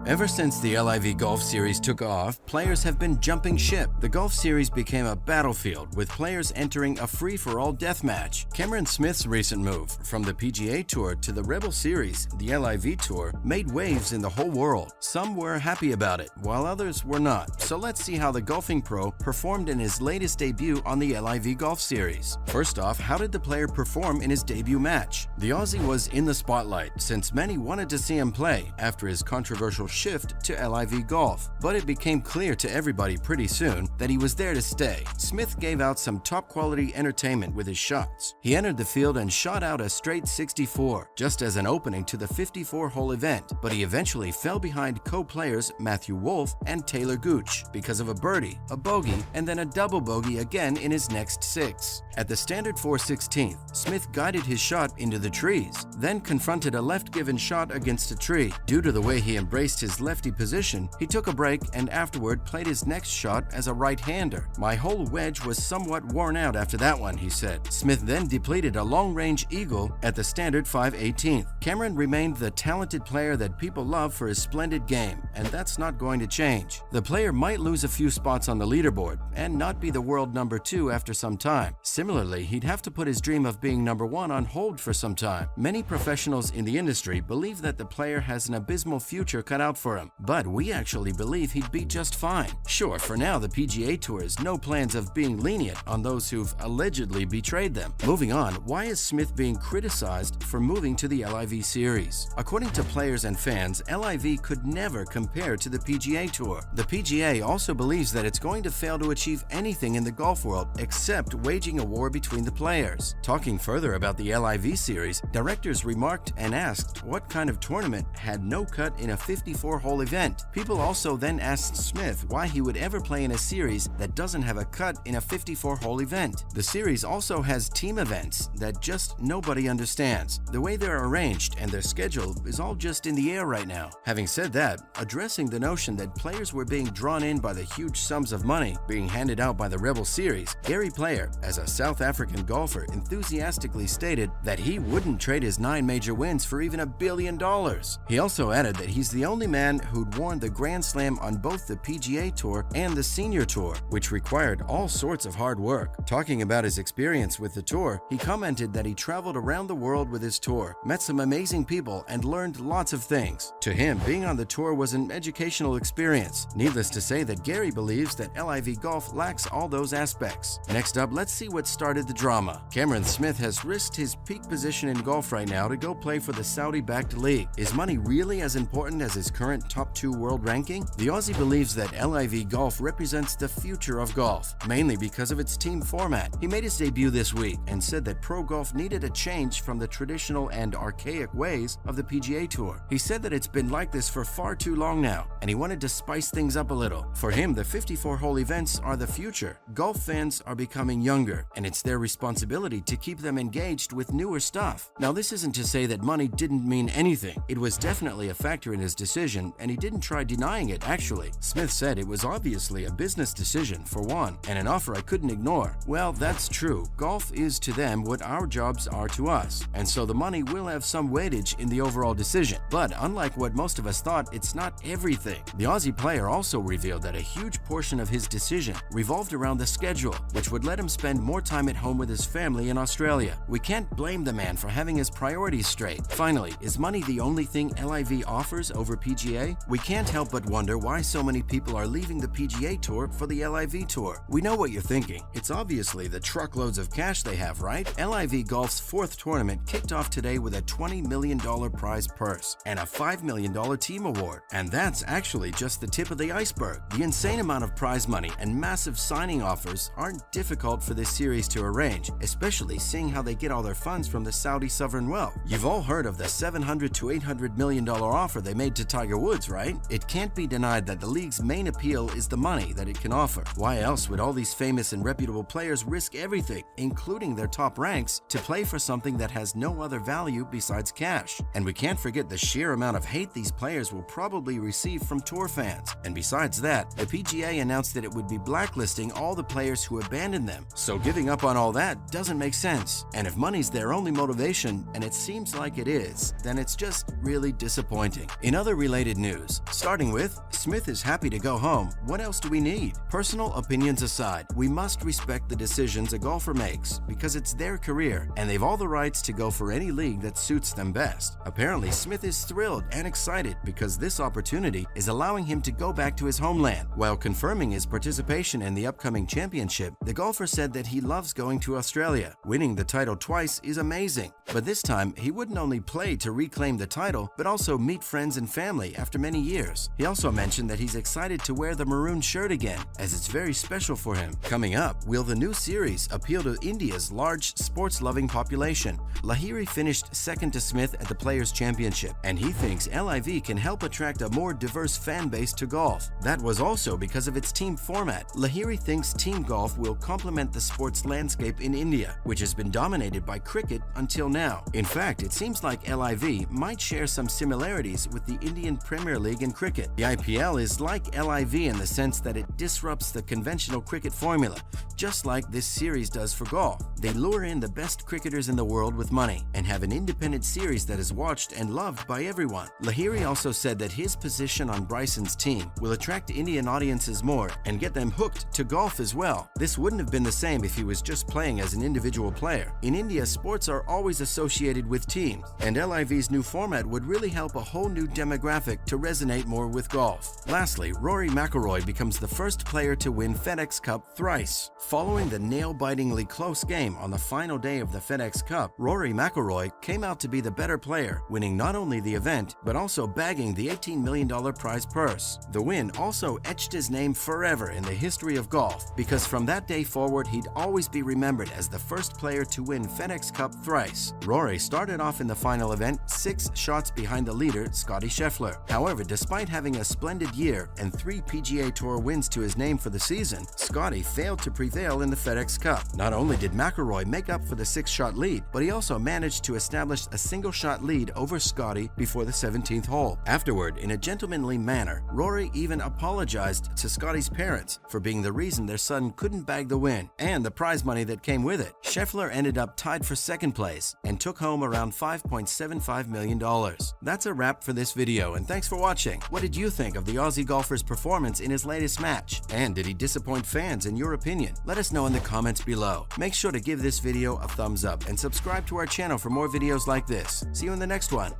Ever since the LIV Golf Series took off, players have been jumping ship. The Golf Series became a battlefield, with players entering a free-for-all deathmatch. Cameron Smith's recent move from the PGA Tour to the Rebel Series, the LIV Tour, made waves in the whole world. Some were happy about it, while others were not. So let's see how the golfing pro performed in his latest debut on the LIV Golf Series. First off, how did the player perform in his debut match? The Aussie was in the spotlight, since many wanted to see him play after his controversial shift to LIV Golf. But it became clear to everybody pretty soon that he was there to stay. Smith gave out some top-quality entertainment with his shots. He entered the field and shot out a straight 64, just as an opening to the 54-hole event, but he eventually fell behind co-players Matthew Wolff and Talor Gooch because of a birdie, a bogey, and then a double bogey again in his next 6. At the standard 4/16th, Smith guided his shot into the trees, then confronted a left-given shot against a tree. Due to the way he embraced his lefty position, he took a break and afterward played his next shot as a right-hander. "My whole wedge was somewhat worn out after that one," he said. Smith then depleted a long-range eagle at the standard 5/18th. Cameron remained the talented player that people love for his splendid game, and that's not going to change. The player might lose a few spots on the leaderboard and not be the world number 2 after some time. Similarly, he'd have to put his dream of being number 1 on hold for some time. Many professionals in the industry believe that the player has an abysmal future cut out for him, but we actually believe he'd be just fine. Sure, for now the PGA Tour has no plans of being lenient on those who've allegedly betrayed them. Moving on, why is Smith being criticized for moving to the LIV Series? According to players and fans, LIV could never compare to the PGA Tour. The PGA also believes that it's going to fail to achieve anything in the golf world except waging a war between the players. Talking further about the LIV Series, directors remarked and asked what kind of tournament had no cut in a 54-hole event. People also then asked Smith why he would ever play in a series that doesn't have a cut in a 54-hole event. The series also has team events that just nobody understands. The way they're arranged and their schedule is all just in the air right now. Having said that, addressing the notion that players were being drawn in by the huge sums of money being handed out by the Rebel Series, Gary Player, as a South African golfer, enthusiastically stated that he wouldn't trade his 9 major wins for even $1 billion. He also added that he's the only man who'd won the Grand Slam on both the PGA Tour and the Senior Tour, which required all sorts of hard work. Talking about his experience with the tour, he commented that he traveled around the world with his tour, met some amazing people, and learned lots of things. To him, being on the tour was an educational experience. Needless to say that Gary believes that LIV Golf lacks all those aspects. Next up, let's see what started the drama. Cameron Smith has risked his peak position in golf right now to go play for the Saudi-backed league. Is money really as important as his current top 2 world ranking? The Aussie believes that LIV Golf represents the future of golf, mainly because of its team format. He made his debut this week and said that pro golf needed a change from the traditional and archaic ways of the PGA Tour. He said that it's been like this for far too long now, and he wanted to spice things up a little. For him, the 54-hole events are the future. Golf fans are becoming younger, and it's their responsibility to keep them engaged with newer stuff. Now, this isn't to say that money didn't mean anything. It was definitely a factor in his decision, and he didn't try denying it, actually. Smith said it was obviously a business decision, for one, and an offer I couldn't ignore. Well, that's true. Golf is to them what our jobs are to us, and so the money will have some weightage in the overall decision. But unlike what most of us thought, it's not everything. The Aussie player also revealed that a huge portion of his decision revolved around the schedule, which would let him spend more time at home with his family in Australia. We can't blame the man for having his priorities straight. Finally, is money the only thing LIV offers over PGA? We can't help but wonder why so many people are leaving the PGA Tour for the LIV Tour. We know what you're thinking. It's obviously the truckloads of cash they have, right? LIV Golf's 4th tournament kicked off today with a $20 million prize purse and a $5 million team award. And that's actually just the tip of the iceberg. The insane amount of prize money and massive signing offers aren't difficult for this series to arrange, especially seeing how they get all their funds from the Saudi sovereign wealth. You've all heard of the $700 to $800 million offer they made to Tiger Woods, right? It can't be denied that the league's main appeal is the money that it can offer. Why else would all these famous and reputable players risk everything, including their top ranks, to play for something that has no other value besides cash? And we can't forget the sheer amount of hate these players will probably receive from tour fans. And besides that, the PGA announced that it would be blacklisting all the players who abandoned them. So giving up on all that doesn't make sense. And if money's their only motivation, and it seems like it is, then it's just really disappointing. In other related golf-related news. Starting with, Smith is happy to go home. What else do we need? Personal opinions aside, we must respect the decisions a golfer makes because it's their career and they've all the rights to go for any league that suits them best. Apparently, Smith is thrilled and excited because this opportunity is allowing him to go back to his homeland. While confirming his participation in the upcoming championship, the golfer said that he loves going to Australia. Winning the title twice is amazing, but this time he wouldn't only play to reclaim the title, but also meet friends and family after many years. He also mentioned that he's excited to wear the maroon shirt again, as it's very special for him. Coming up, will the new series appeal to India's large sports-loving population? Lahiri finished second to Smith at the Players' Championship, and he thinks LIV can help attract a more diverse fan base to golf. That was also because of its team format. Lahiri thinks team golf will complement the sports landscape in India, which has been dominated by cricket until now. In fact, it seems like LIV might share some similarities with the Indian Premier League in cricket. The IPL is like LIV in the sense that it disrupts the conventional cricket formula, just like this series does for golf. They lure in the best cricketers in the world with money and have an independent series that is watched and loved by everyone. Lahiri also said that his position on Bryson's team will attract Indian audiences more and get them hooked to golf as well. This wouldn't have been the same if he was just playing as an individual player. In India, sports are always associated with teams, and LIV's new format would really help a whole new demographic to resonate more with golf. Lastly, Rory McIlroy becomes the first player to win FedEx Cup thrice. Following the nail-bitingly close game on the final day of the FedEx Cup, Rory McIlroy came out to be the better player, winning not only the event, but also bagging the $18 million prize purse. The win also etched his name forever in the history of golf, because from that day forward, he'd always be remembered as the first player to win FedEx Cup thrice. Rory started off in the final event 6 shots behind the leader, Scottie Scheffler. However, despite having a splendid year and 3 PGA Tour wins to his name for the season, Scottie failed to prevail in the FedEx Cup. Not only did McIlroy make up for the 6-shot lead, but he also managed to establish a single-shot lead over Scottie before the 17th hole. Afterward, in a gentlemanly manner, Rory even apologized to Scottie's parents for being the reason their son couldn't bag the win and the prize money that came with it. Scheffler ended up tied for second place and took home around $5.75 million. That's a wrap for this video, and thanks for watching. What did you think of the Aussie golfer's performance in his latest match? And did he disappoint fans in your opinion? Let us know in the comments below. Make sure to give this video a thumbs up and subscribe to our channel for more videos like this. See you in the next one.